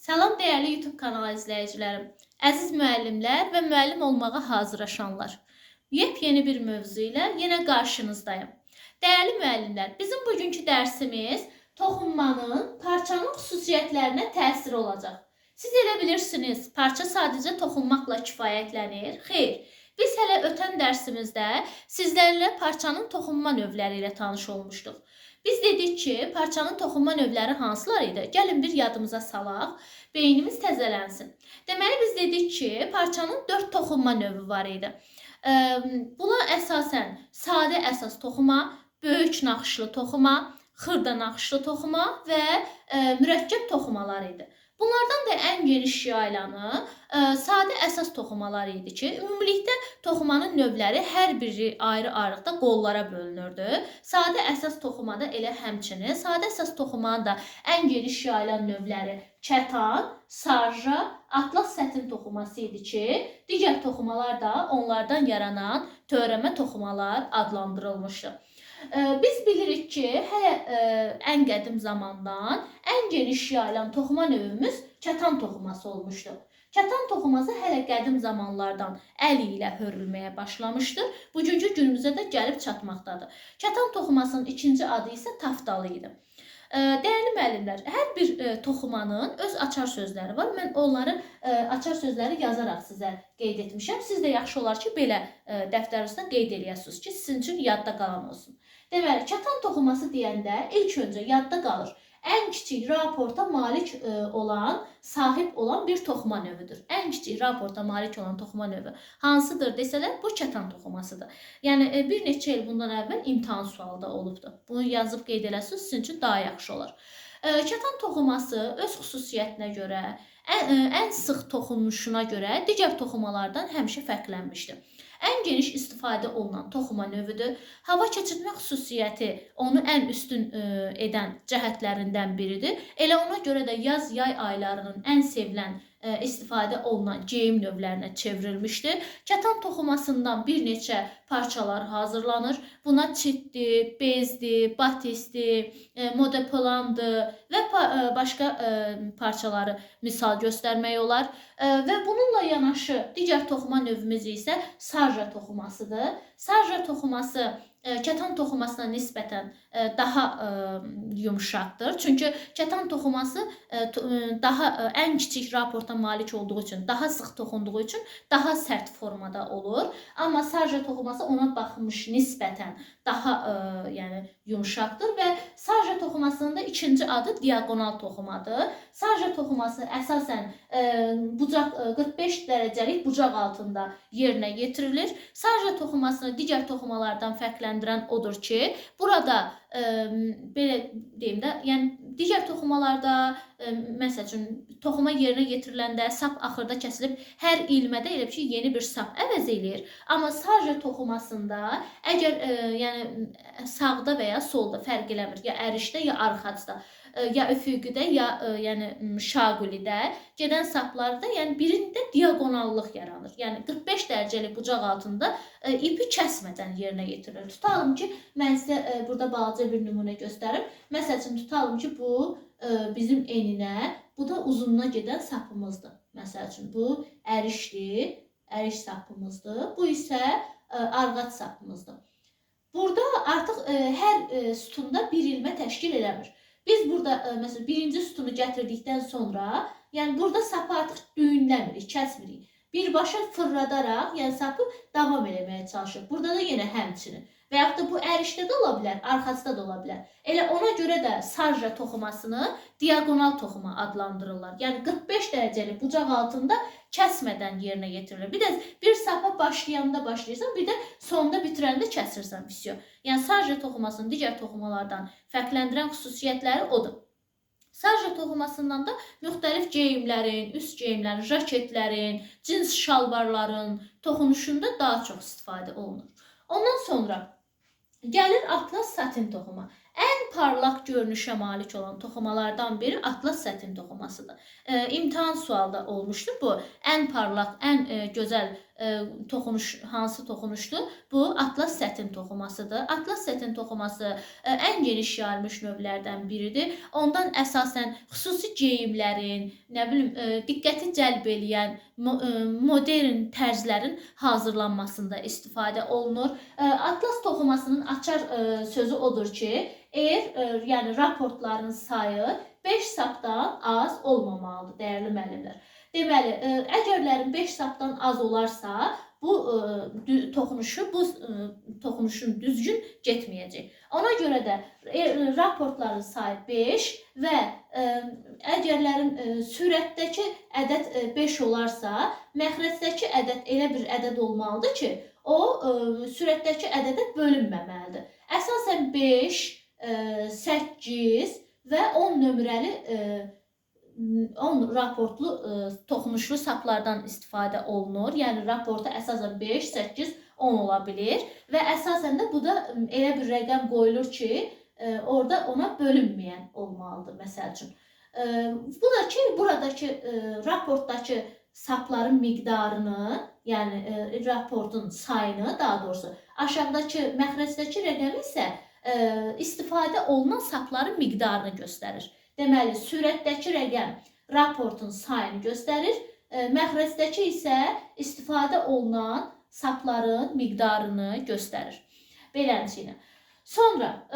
Salam dəyərli YouTube kanalı izləyicilərim, əziz müəllimlər və müəllim olmağa hazırlaşanlar. Yepyeni bir mövzu ilə yenə qarşınızdayım. Dəyərli müəllimlər, bizim bugünkü dərsimiz toxunmanın parçanın xüsusiyyətlərinə təsiri olacaq. Siz elə bilirsiniz, parça sadəcə toxunmaqla kifayətlənir. Xeyr, biz hələ ötən dərsimizdə sizlərlə parçanın toxunma növləri ilə tanış olmuşduq. Biz dedik ki, parçanın toxunma növləri hansılar idi? Gəlin bir yadımıza salaq, beynimiz təzələnsin. Deməli, biz dedik ki, parçanın 4 toxunma növü var idi. Buna əsasən sadə əsas toxuma, böyük naxışlı toxuma, xırda naxışlı toxuma və mürəkkəb toxumalar idi. Bunlardan da ən geniş yayılanı sadə əsas toxumalar idi ki, ümumilikdə toxumanın növləri hər biri ayrı-ayrılıqda qollara bölünürdü. Sadə əsas toxumada elə həmçinin sadə əsas toxumanın da ən geniş yayılan növləri kətan, sarja, atlas sətin toxuması idi ki, digər toxumalar da onlardan yaranan törəmə toxumalar adlandırılmışdı. Biz bilirik ki, hələ ən qədim zamandan ən geniş yayılan toxuma növümüz kətan toxuması olmuşdur. Kətan toxuması hələ qədim zamanlardan əl ilə hörülməyə başlamışdır. Bugünkü günümüzə də gəlib çatmaqdadır. Kətan toxumasının ikinci adı isə taftalı idi. Dəyərli müəllimlər, hər bir toxumanın öz açar sözləri var. Mən onları açar sözləri yazaraq sizə qeyd etmişəm. Siz də yaxşı olar ki, belə dəftərinizdə qeyd eləyəsiniz ki, sizin üçün yadda qalan olsun. Deməli, kətan toxuması deyəndə ilk öncə yadda qalır. Ən kiçik raporta malik olan, sahib olan bir toxuma növüdür. Ən kiçik raporta malik olan toxuma növü hansıdır desələr, bu kətan toxumasıdır. Yəni, bir neçə il bundan əvvəl imtahan sualı da olubdur. Bunu yazıb qeyd eləsiniz, sizin üçün daha yaxşı olar. Kətan toxuması öz xüsusiyyətinə görə, ən sıx toxunmuşuna görə digər toxumalardan həmişə fərqlənmişdir. Ən geniş istifadə olunan toxuma növüdür. Hava keçirmə xüsusiyyəti onu ən üstün edən cəhətlərindən biridir. Elə ona görə də yaz-yay aylarının ən sevilən istifadə olunan geyim növlərinə çevrilmişdir. Kətan toxumasından bir neçə parçalar hazırlanır. Buna çitdir, bezdir, batisdir, modepolandır və başqa parçaları misal göstərmək olar. Və bununla yanaşı digər toxuma növümüz isə sarja toxumasıdır. Sarja toxuması kətan toxumasına nisbətən daha yumşaqdır. Çünki kətan toxuması daha ən kiçik raporta malik olduğu üçün, daha sıx toxunduğu üçün daha sərt formada olur. Amma sarja toxuması ona baxmış nisbətən daha yumşaqdır və sarja toxumasının da ikinci adı diaqonal toxumadır. Sarja toxuması əsasən bucaq 45 dərəcəlik bucaq altında yerinə yetirilir. Sarja toxumasını digər toxumalardan fərqləndirən odur ki, burada belə deyim də, yəni digər toxumalarda məsəl üçün toxuma yerinə yetiriləndə sap axırda kəsilib hər ilmədə elə bir ki, yeni bir sap əvəz eləyir. Amma sarja toxumasında əgər yəni sağda və ya solda fərq eləmir, ya ərişdə ya arxacda, ya üfüqüdə ya yəni şaqulidə gedən saplarda yəni birində diaqonallıq yaranır. Yəni 45 dərəcəlik bucaq altında ipi kəsmədən yerinə yetirilir. Tutalım ki, mən sizə burada balaca bir nümunə göstərim. Məsəl üçün tutalım ki, bu bizim eninə, bu da uzununa gedən sapımızdır. Məsəl üçün bu ərişdir, əriş sapımızdır. Bu isə arğac sapımızdır. Burada artıq hər sütunda bir ilmə təşkil eləmir. Biz burada məsələn birinci sütunu gətirdikdən sonra, yəni burada sapı artıq düyünləmirik, kəsmirik. Birbaşa fırladaraq, yəni sapı davam eləməyə çalışır. Burada da yenə həmçinin. Və yaxud da bu ərişdə də ola bilər, arxacda da ola bilər. Elə ona görə də sarja toxumasını diaqonal toxuma adlandırırlar. Yəni 45 dərəcəlik bucaq altında kəsmədən yerinə yetirilir. Bir də bir sapa başlayanda başlayırsan, bir də sonda bitirəndə kəsirsən visyo. Yəni sarja toxumasını digər toxumalardan fərqləndirən xüsusiyyətləri odur. Sarja toxumasından da müxtəlif geyimlərin, üst geyimlərin, jaketlərin, cins şalvarların toxunuşunda daha çox istifadə olunur. Ondan sonra gəlir atlas satin toxuma. Ən parlaq görünüşə malik olan toxumalardan biri atlas satin toxumasıdır. İmtahan sualda olmuşdur bu. Ən parlaq, ən gözəl hansı toxunuşdur? Bu atlas sətin toxumasıdır. Atlas sətin toxuması ən geniş yayılmış növlərdən biridir. Ondan əsasən xüsusi geyimlərin, nə bilim, diqqəti cəlb eləyən modern tərzlərin hazırlanmasında istifadə olunur. Atlas toxumasının açar sözü odur ki, yəni raportların sayı 5 sapdan az olmamalıdır, dəyərli müəllimlər. Deməli, əgərlərin 5 sapdan az olarsa, bu toxunuşun düzgün getməyəcək. Ona görə də raportların sayı 5 və əgərlərin sürətdəki ədəd 5 olarsa, məxrəcdəki ədəd elə bir ədəd olmalıdır ki, o sürətdəki ədədə bölünməməlidir. Əsasən 5, 8 və 10 nömrəli 10 raportlu toxunuşlu saplardan istifadə olunur. Yəni raporta əsasən 5, 8, 10 ola bilir və əsasən də bu da elə bir rəqəm qoyulur ki, orada ona bölünməyən olmalıdır, məsəl üçün. Bu da ki, buradakı raportdakı sapların miqdarını, yəni raportun sayını, daha doğrusu aşağıdakı məxrəcdəki rəqəm isə istifadə olunan sapların miqdarını göstərir. Deməli, sürətdəki rəqəm raportun sayını göstərir, məxrəcdəki isə istifadə olunan sapların miqdarını göstərir. Beləncə. Sonra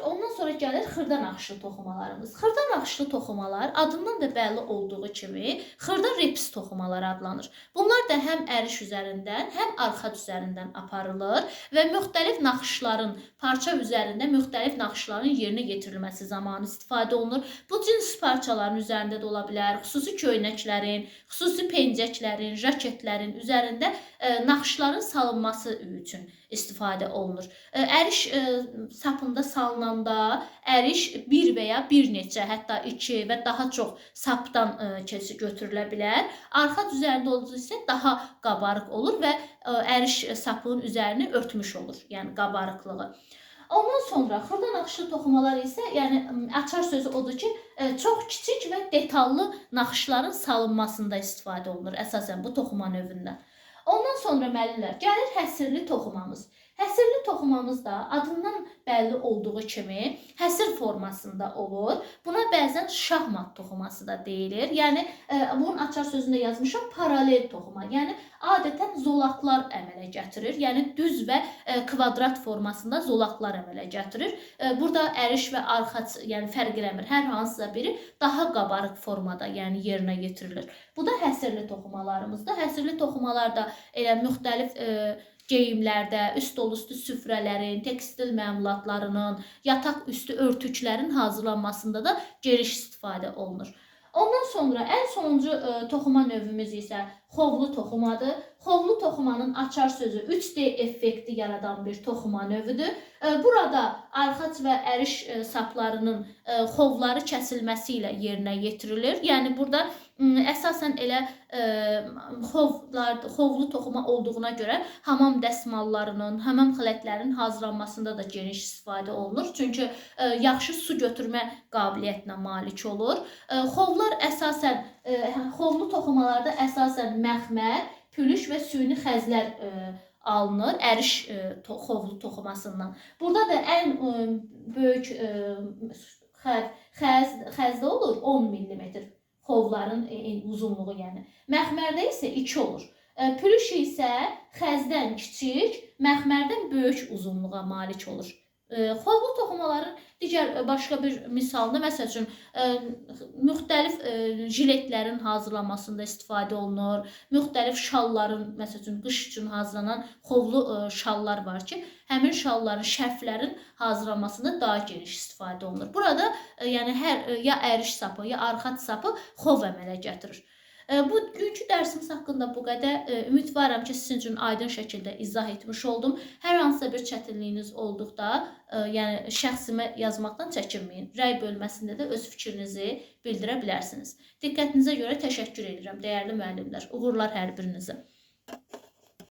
ondan sonra gəlir xırda naxışlı toxumalarımız. Xırda naxışlı toxumalar adından da bəlli olduğu kimi xırda reps toxumaları adlanır. Bunlar da həm əriş üzərindən, həm arxat üzərindən aparılır və müxtəlif naxışların, parça üzərində müxtəlif naxışların yerinə yetirilməsi zamanı istifadə olunur. Bu cins parçaların üzərində də ola bilər, xüsusi köynəklərin, xüsusi pencəklərin, jaketlərin üzərində naxışların salınması üçün istifadə olunur. Əriş sapında salınanda əriş bir və ya bir neçə, hətta 2 və daha çox sapdan götürülə bilər. Arxat üzərində olduğu isə daha qabarıq olur və əriş sapının üzərini örtmüş olur, yəni qabarıqlığı. Ondan sonra xırda naxışlı toxumalar isə, yəni açar sözü odur ki, çox kiçik və detallı naxışların salınmasında istifadə olunur əsasən bu toxuma növündən. Ondan sonra müəllimlər, gəlir həsirli toxumamız. Həsirli toxumamız da adından bəlli olduğu kimi həsir formasında olur. Buna bəzən şahmat toxuması da deyilir. Yəni, bunun açar sözündə yazmışam, paralel toxuma. Yəni, adətən zolaqlar əmələ gətirir. Yəni, düz və kvadrat formasında zolaqlar əmələ gətirir. Burada əriş və arxac, yəni fərq eləmir. Hər hansısa biri daha qabarıq formada, yəni yerinə getirilir. Bu da həsirli toxumalarımızdır. Həsirli toxumalar da elə müxtəlif geyimlərdə, üst dolu üstü süfrələrin, tekstil məmulatlarının, yataq üstü örtüklərin hazırlanmasında da geniş istifadə olunur. Ondan sonra ən sonuncu toxuma növümüz isə xovlu toxumadır. Xovlu toxumanın açar sözü 3D effekti yaradan bir toxuma növüdür. Burada arxac və əriş saplarının xovları kəsilməsi ilə yerinə yetirilir. Yəni burada əsasən elə xovlu toxuma olduğuna görə hamam dəsmallarının, hamam xilətlərin hazırlanmasında da geniş istifadə olunur. Çünki yaxşı su götürmə qabiliyyətinə malik olur. Xovlu toxumalarda əsasən məxmər, pülüş və süni xəzlər alınır əriş xovlu toxumasından. Burada da ən böyük xəzdə olur 10 mm. Xovların uzunluğu, yəni. Məxmərdə isə 2 olur. Pülüş isə xəzdən kiçik, məxmərdən böyük uzunluğa malik olur. Xovlu toxumaların digər başqa bir misalında, məsəl üçün, müxtəlif jiletlərin hazırlanmasında istifadə olunur. Müxtəlif şalların, məsəl üçün, qış üçün hazırlanan xovlu şallar var ki, həmin şalların, şərflərin hazırlanmasında daha geniş istifadə olunur. Burada yəni ya əriş sapı, ya arxac sapı xov əmələ gətirir. Bugünkü dərsimiz haqqında bu qədər. Ümidvaram ki, sizin üçün aydın şəkildə izah etmiş oldum. Hər hansısa bir çətinliyiniz olduqda, yəni şəxsimə yazmaqdan çəkinməyin. Rəy bölməsində də öz fikrinizi bildirə bilərsiniz. Diqqətinizə görə təşəkkür edirəm, dəyərli müəllimlər. Uğurlar hər birinizə.